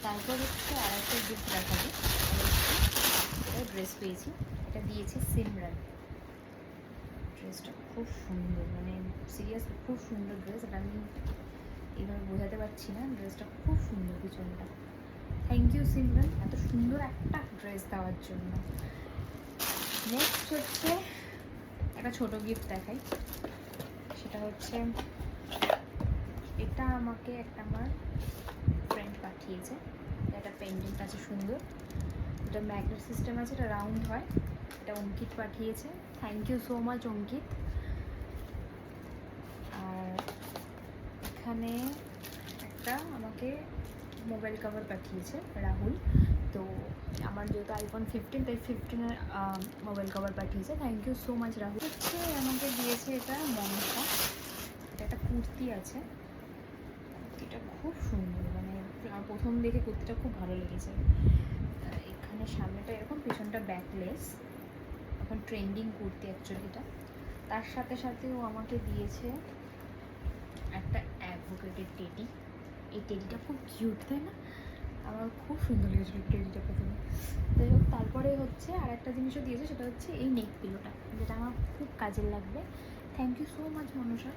তারপর হচ্ছে আর একটা গিফট দেখাবো। এটা ড্রেস পেয়েছি, এটা দিয়েছে সিমরান। ড্রেসটা খুব সুন্দর, মানে সিরিয়াসলি খুব সুন্দর ড্রেস। এটা আমি এইভাবে বোঝাতে পারছি না, ড্রেসটা খুব সুন্দর পিছনটা। থ্যাংক ইউ সিমরান এত সুন্দর একটা ড্রেস দেওয়ার জন্য। নেক্সট হচ্ছে একটা ছোট গিফট দেখাই, সেটা হচ্ছে এটা আমাকে একটা আমার ফ্রেন্ড পাঠিয়েছে। একটা পেন্ডেন্ট আছে সুন্দর, এটা ম্যাগনেট সিস্টেম আছে, এটা রাউন্ড হয়। এটা অঙ্কিত পাঠিয়েছে, থ্যাংক ইউ সো মাচ অঙ্কিত। আর এখানে একটা আমাকে মোবাইল কভার পাঠিয়েছে রাহুল। তো আমার যেহেতু আইফোন 15, তাই 15-এর মোবাইল কভার পাঠিয়েছে, thank you so much Rahul. হচ্ছে আমাকে দিয়েছে এটা মনসা, এটা একটা কুর্তি আছে। কুর্তিটা খুব সুন্দর, মানে আমার প্রথম দেখে কুর্তিটা খুব ভালো লেগেছে। এখানে সামনেটা এরকম, পিছনটা ব্যাকলেস, এখন ট্রেন্ডিং কুর্তি অ্যাকচুয়ালি এটা। তার সাথে সাথেও আমাকে দিয়েছে একটা অ্যাডভোকেটের টেডি। এই টেডিটা খুব কিউট, তাই না? আমার খুব সুন্দর লেগেছিলো টেডিটা প্রথমে। যাই হোক, তারপরে হচ্ছে আর একটা জিনিসও দিয়েছে, সেটা হচ্ছে এই নেক পিলোটা, যেটা আমার খুব কাজের লাগবে। Thank you so much Manasa.